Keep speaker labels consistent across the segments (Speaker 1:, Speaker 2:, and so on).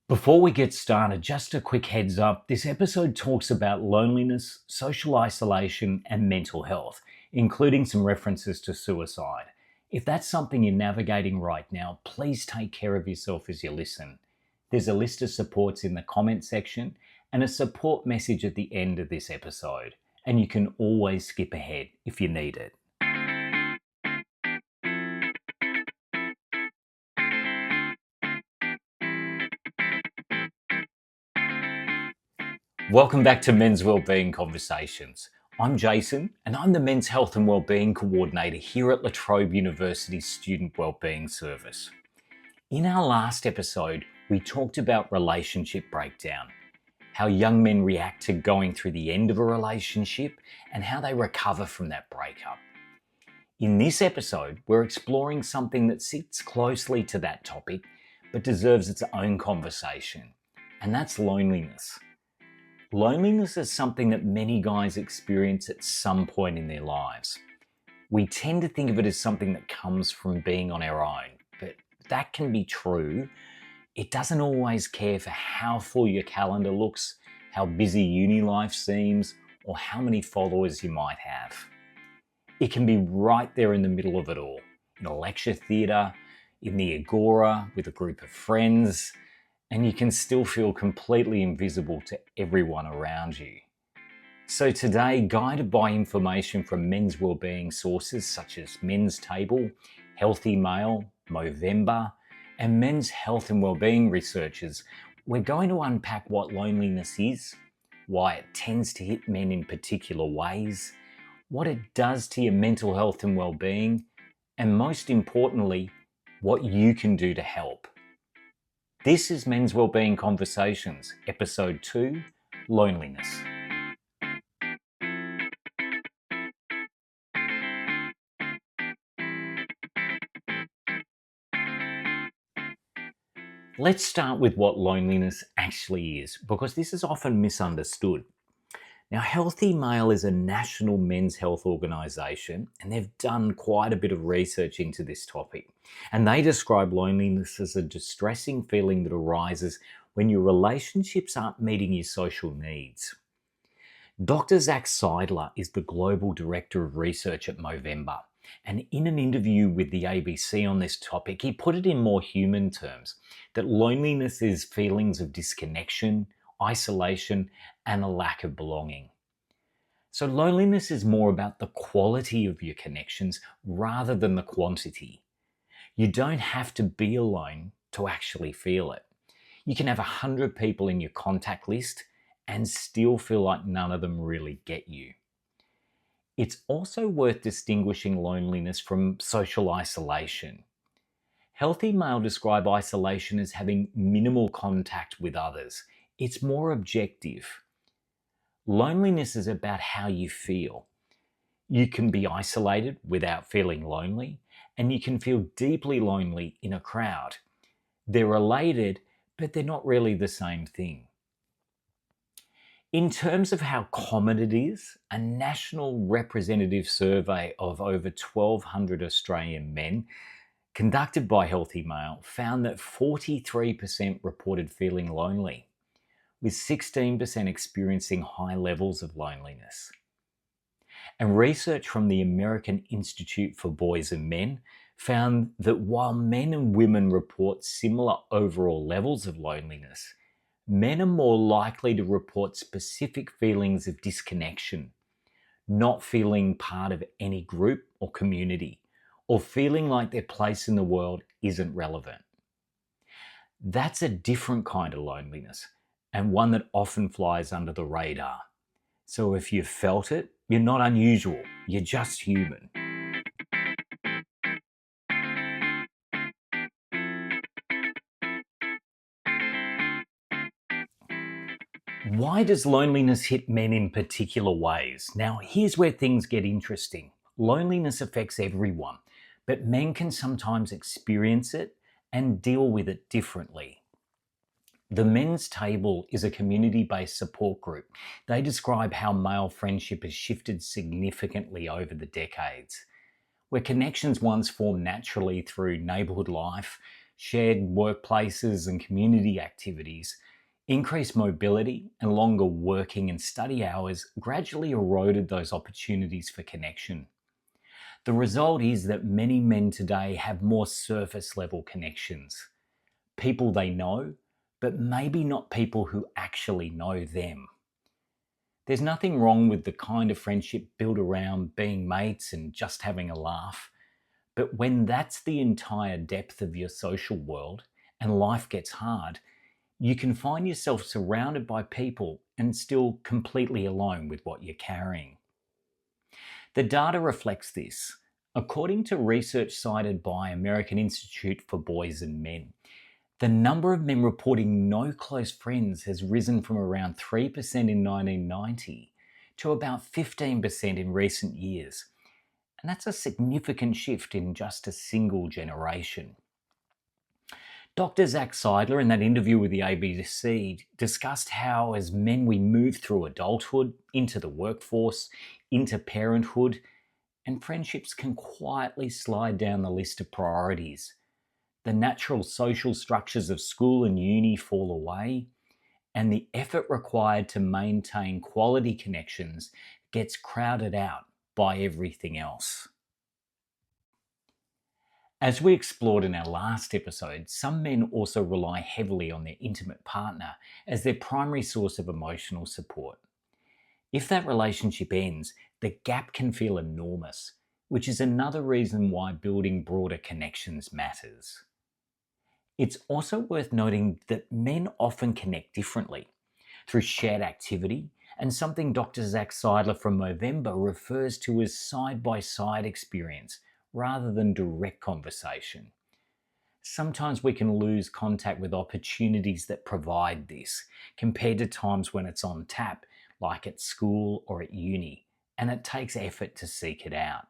Speaker 1: Before we get started, just a quick heads up. This episode talks about loneliness, social isolation, and mental health, including some references to suicide. If that's something you're navigating right now, please take care of yourself as you listen. There's a list of supports in the comment section and a support message at the end of this episode, and you can always skip ahead if you need it. Welcome back to Men's Wellbeing Conversations. I'm Jason, and I'm the Men's Health and Wellbeing Coordinator here at La Trobe University's Student Wellbeing Service. In our last episode, we talked about relationship breakdown, how young men react to going through the end of a relationship, and how they recover from that breakup. In this episode, we're exploring something that sits closely to that topic, but deserves its own conversation, and that's loneliness. Loneliness is something that many guys experience at some point in their lives. We tend to think of it as something that comes from being on our own, but that can be true. It doesn't always care for how full your calendar looks, how busy uni life seems, or how many followers you might have. It can be right there in the middle of it all, in a lecture theatre, in the agora with a group of friends, and you can still feel completely invisible to everyone around you. So today, guided by information from men's wellbeing sources such as Men's Table, Healthy Male, Movember, and men's health and wellbeing researchers, we're going to unpack what loneliness is, why it tends to hit men in particular ways, what it does to your mental health and wellbeing, and most importantly, what you can do to help. This is Men's Wellbeing Conversations, Episode 2, Loneliness. Let's start with what loneliness actually is, because this is often misunderstood. Now, Healthy Male is a national men's health organisation, and they've done quite a bit of research into this topic. And they describe loneliness as a distressing feeling that arises when your relationships aren't meeting your social needs. Dr. Zach Seidler is the Global Director of Research at Movember, and in an interview with the ABC on this topic, he put it in more human terms, that loneliness is feelings of disconnection, isolation, and a lack of belonging. So loneliness is more about the quality of your connections rather than the quantity. You don't have to be alone to actually feel it. You can have 100 people in your contact list and still feel like none of them really get you. It's also worth distinguishing loneliness from social isolation. Healthy Male describe isolation as having minimal contact with others. It's more objective. Loneliness is about how you feel. You can be isolated without feeling lonely, and you can feel deeply lonely in a crowd. They're related, but they're not really the same thing. In terms of how common it is, a national representative survey of over 1,200 Australian men conducted by Healthy Male found that 43% reported feeling lonely, with 16% experiencing high levels of loneliness. And research from the American Institute for Boys and Men found that while men and women report similar overall levels of loneliness, men are more likely to report specific feelings of disconnection, not feeling part of any group or community, or feeling like their place in the world isn't relevant. That's a different kind of loneliness, and one that often flies under the radar. So if you've felt it, you're not unusual, you're just human. Why does loneliness hit men in particular ways? Now, here's where things get interesting. Loneliness affects everyone, but men can sometimes experience it and deal with it differently. The Men's Table is a community-based support group. They describe how male friendship has shifted significantly over the decades. Where connections once formed naturally through neighbourhood life, Shared workplaces and community activities, increased mobility, and longer working and study hours gradually eroded those opportunities for connection. The result is that many men today have more surface level connections. People they know, but maybe not people who actually know them. There's nothing wrong with the kind of friendship built around being mates and just having a laugh. But when that's the entire depth of your social world and life gets hard, you can find yourself surrounded by people and still completely alone with what you're carrying. The data reflects this. According to research cited by American Institute for Boys and Men, the number of men reporting no close friends has risen from around 3% in 1990 to about 15% in recent years. And that's a significant shift in just a single generation. Dr. Zach Seidler, in that interview with the ABC, discussed how as men we move through adulthood, into the workforce, into parenthood, and friendships can quietly slide down the list of priorities. The natural social structures of school and uni fall away, and the effort required to maintain quality connections gets crowded out by everything else. As we explored in our last episode, some men also rely heavily on their intimate partner as their primary source of emotional support. If that relationship ends, the gap can feel enormous, which is another reason why building broader connections matters. It's also worth noting that men often connect differently through shared activity and something Dr. Zach Seidler from Movember refers to as side-by-side experience rather than direct conversation. Sometimes we can lose contact with opportunities that provide this compared to times when it's on tap, like at school or at uni, and it takes effort to seek it out.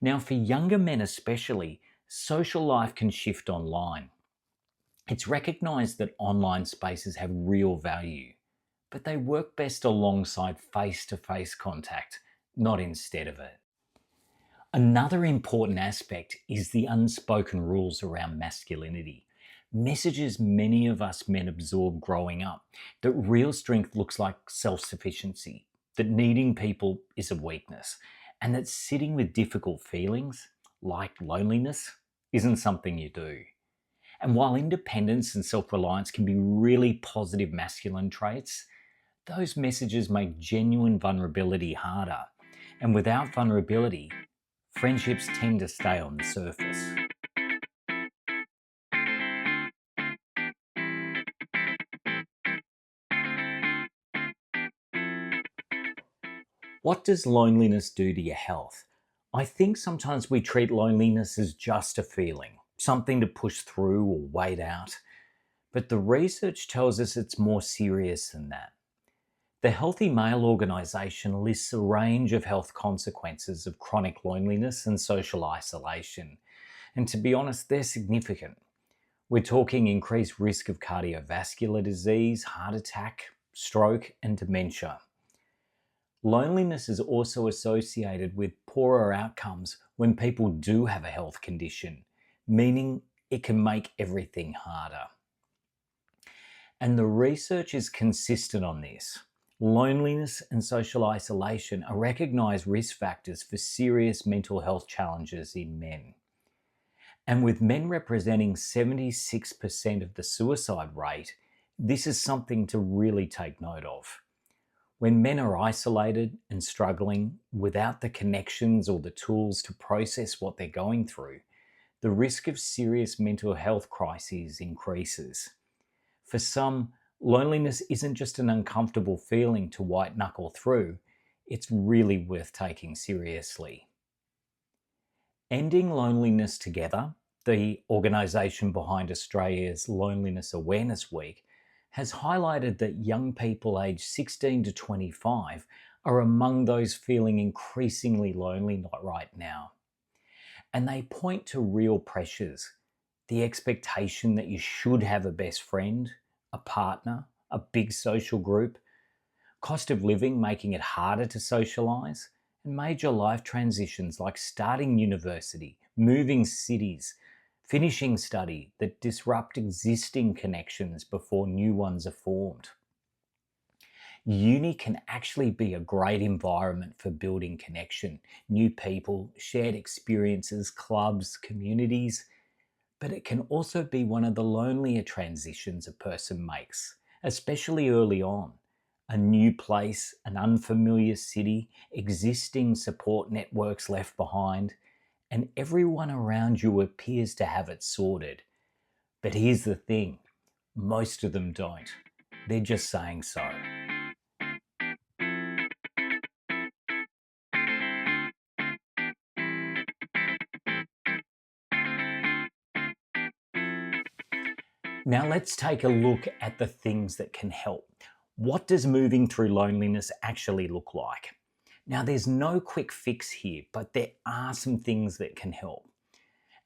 Speaker 1: Now, for younger men especially, social life can shift online. It's recognised that online spaces have real value, but they work best alongside face-to-face contact, not instead of it. Another important aspect is the unspoken rules around masculinity. Messages many of us men absorb growing up that real strength looks like self-sufficiency, that needing people is a weakness, and that sitting with difficult feelings, like loneliness, isn't something you do. And while independence and self-reliance can be really positive masculine traits, those messages make genuine vulnerability harder. And without vulnerability, friendships tend to stay on the surface. What does loneliness do to your health? I think sometimes we treat loneliness as just a feeling, something to push through or wait out. But the research tells us it's more serious than that. The Healthy Male organisation lists a range of health consequences of chronic loneliness and social isolation. And to be honest, they're significant. We're talking increased risk of cardiovascular disease, heart attack, stroke, and dementia. Loneliness is also associated with poorer outcomes when people do have a health condition, meaning it can make everything harder. And the research is consistent on this. Loneliness and social isolation are recognised risk factors for serious mental health challenges in men. And with men representing 76% of the suicide rate, this is something to really take note of. When men are isolated and struggling without the connections or the tools to process what they're going through, the risk of serious mental health crises increases. For some, loneliness isn't just an uncomfortable feeling to white knuckle through, it's really worth taking seriously. Ending Loneliness Together, the organisation behind Australia's Loneliness Awareness Week, has highlighted that young people aged 16 to 25 are among those feeling increasingly lonely right now. And they point to real pressures, the expectation that you should have a best friend, a partner, a big social group, cost of living making it harder to socialise, and major life transitions like starting university, moving cities, finishing study that disrupt existing connections before new ones are formed. Uni can actually be a great environment for building connection, new people, shared experiences, clubs, communities, but it can also be one of the lonelier transitions a person makes, especially early on. A new place, an unfamiliar city, existing support networks left behind, and everyone around you appears to have it sorted. But here's the thing, most of them don't. They're just saying so. Now let's take a look at the things that can help. What does moving through loneliness actually look like? Now there's no quick fix here, but there are some things that can help.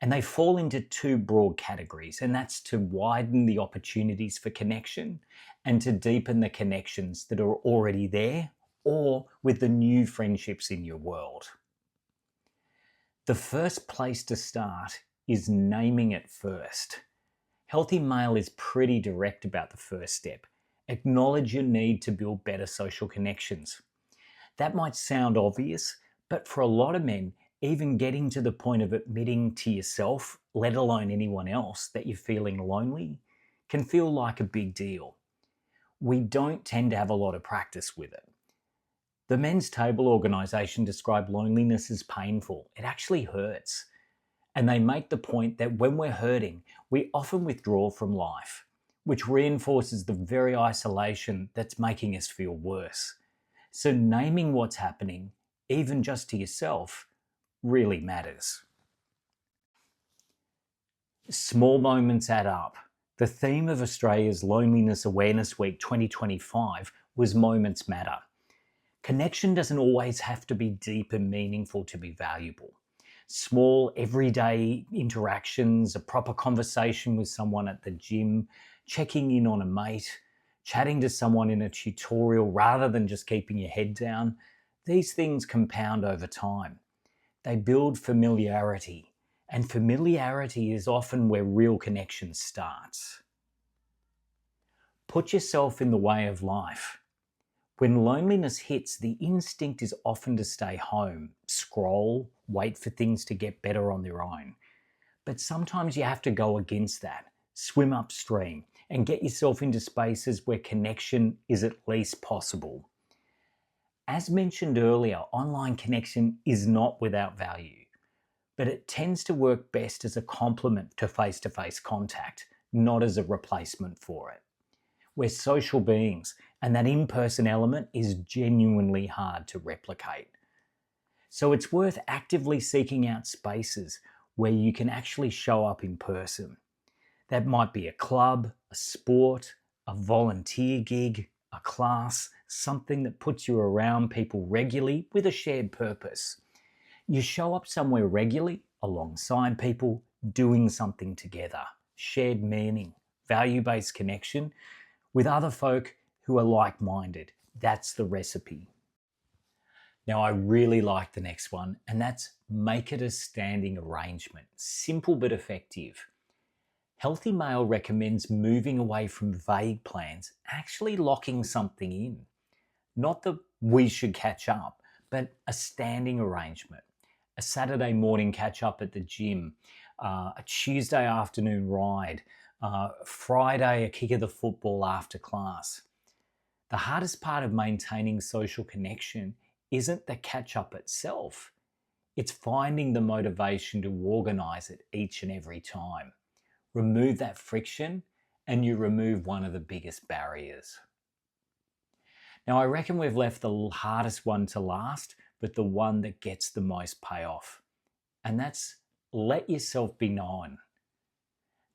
Speaker 1: And they fall into two broad categories, and that's to widen the opportunities for connection and to deepen the connections that are already there or with the new friendships in your world. The first place to start is naming it first. Healthy Male is pretty direct about the first step. Acknowledge your need to build better social connections. That might sound obvious, but for a lot of men, even getting to the point of admitting to yourself, let alone anyone else, that you're feeling lonely, can feel like a big deal. We don't tend to have a lot of practice with it. The Men's Table organisation described loneliness as painful. It actually hurts. And they make the point that when we're hurting, we often withdraw from life, which reinforces the very isolation that's making us feel worse. So naming what's happening, even just to yourself, really matters. Small moments add up. The theme of Australia's Loneliness Awareness Week 2025 was Moments Matter. Connection doesn't always have to be deep and meaningful to be valuable. Small, everyday interactions, a proper conversation with someone at the gym, checking in on a mate, chatting to someone in a tutorial rather than just keeping your head down, these things compound over time. They build familiarity, and familiarity is often where real connection starts. Put yourself in the way of life. When loneliness hits, the instinct is often to stay home, scroll, wait for things to get better on their own. But sometimes you have to go against that, swim upstream, and get yourself into spaces where connection is at least possible. As mentioned earlier, online connection is not without value, but it tends to work best as a complement to face-to-face contact, not as a replacement for it. We're social beings, and that in-person element is genuinely hard to replicate. So it's worth actively seeking out spaces where you can actually show up in person. That might be a club, a sport, a volunteer gig, a class, something that puts you around people regularly with a shared purpose. You show up somewhere regularly alongside people doing something together, shared meaning, value-based connection with other folk who are like-minded. That's the recipe. Now, I really like the next one, and that's make it a standing arrangement. Simple but effective. Healthy Male recommends moving away from vague plans, actually locking something in. Not that we should catch up, but a standing arrangement. A Saturday morning catch up at the gym, a Tuesday afternoon ride, Friday a kick of the football after class. The hardest part of maintaining social connection isn't the catch up itself. It's finding the motivation to organise it each and every time. Remove that friction and you remove one of the biggest barriers. Now, I reckon we've left the hardest one to last, but the one that gets the most payoff. And that's let yourself be known.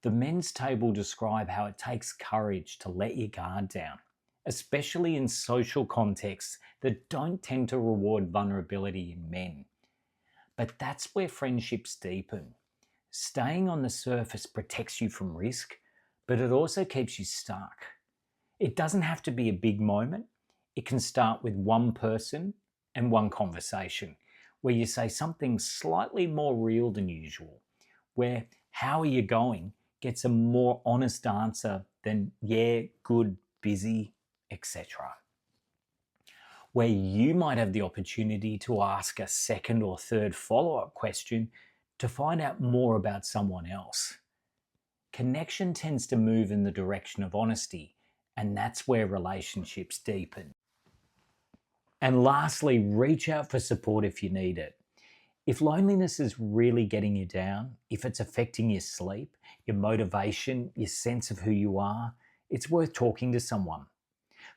Speaker 1: The Men's Table describe how it takes courage to let your guard down, especially in social contexts that don't tend to reward vulnerability in men. But that's where friendships deepen. Staying on the surface protects you from risk, but it also keeps you stuck. It doesn't have to be a big moment. It can start with one person and one conversation where you say something slightly more real than usual, where "How are you going?" gets a more honest answer than "yeah, good, busy," etc. Where you might have the opportunity to ask a second or third follow-up question to find out more about someone else. Connection tends to move in the direction of honesty, and that's where relationships deepen. And lastly, reach out for support if you need it. If loneliness is really getting you down, if it's affecting your sleep, your motivation, your sense of who you are, it's worth talking to someone.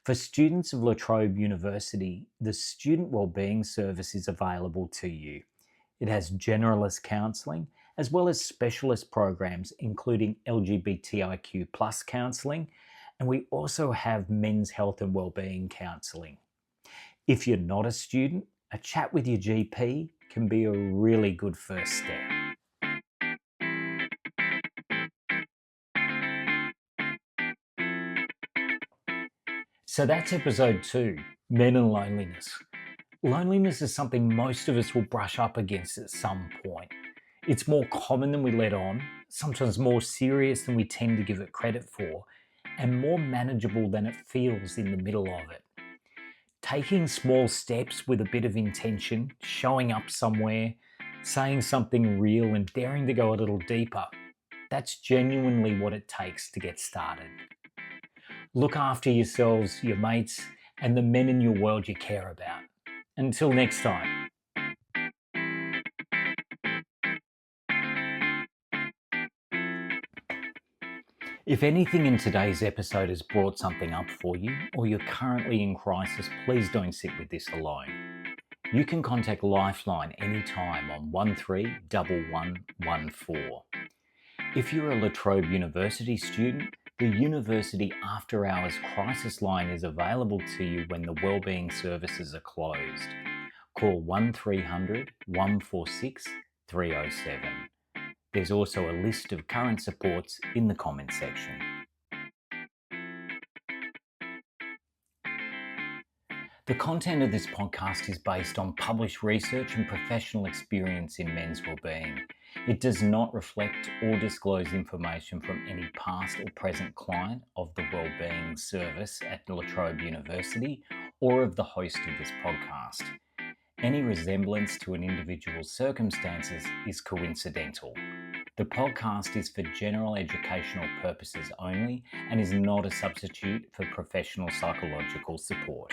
Speaker 1: For students of La Trobe University, the Student Wellbeing Service is available to you. It has generalist counselling as well as specialist programs including LGBTIQ plus counselling, and we also have men's health and wellbeing counselling. If you're not a student, a chat with your GP can be a really good first step. So that's episode 2, Men and Loneliness. Loneliness is something most of us will brush up against at some point. It's more common than we let on, sometimes more serious than we tend to give it credit for, and more manageable than it feels in the middle of it. Taking small steps with a bit of intention, showing up somewhere, saying something real, and daring to go a little deeper, that's genuinely what it takes to get started. Look after yourselves, your mates, and the men in your world you care about. Until next time. If anything in today's episode has brought something up for you, or you're currently in crisis, please don't sit with this alone. You can contact Lifeline anytime on 131114. If you're a La Trobe University student, the University After Hours Crisis Line is available to you when the Wellbeing Services are closed. Call 1300 146 307. There's also a list of current supports in the comments section. The content of this podcast is based on published research and professional experience in men's wellbeing. It does not reflect or disclose information from any past or present client of the Wellbeing Service at La Trobe University or of the host of this podcast. Any resemblance to an individual's circumstances is coincidental. The podcast is for general educational purposes only and is not a substitute for professional psychological support.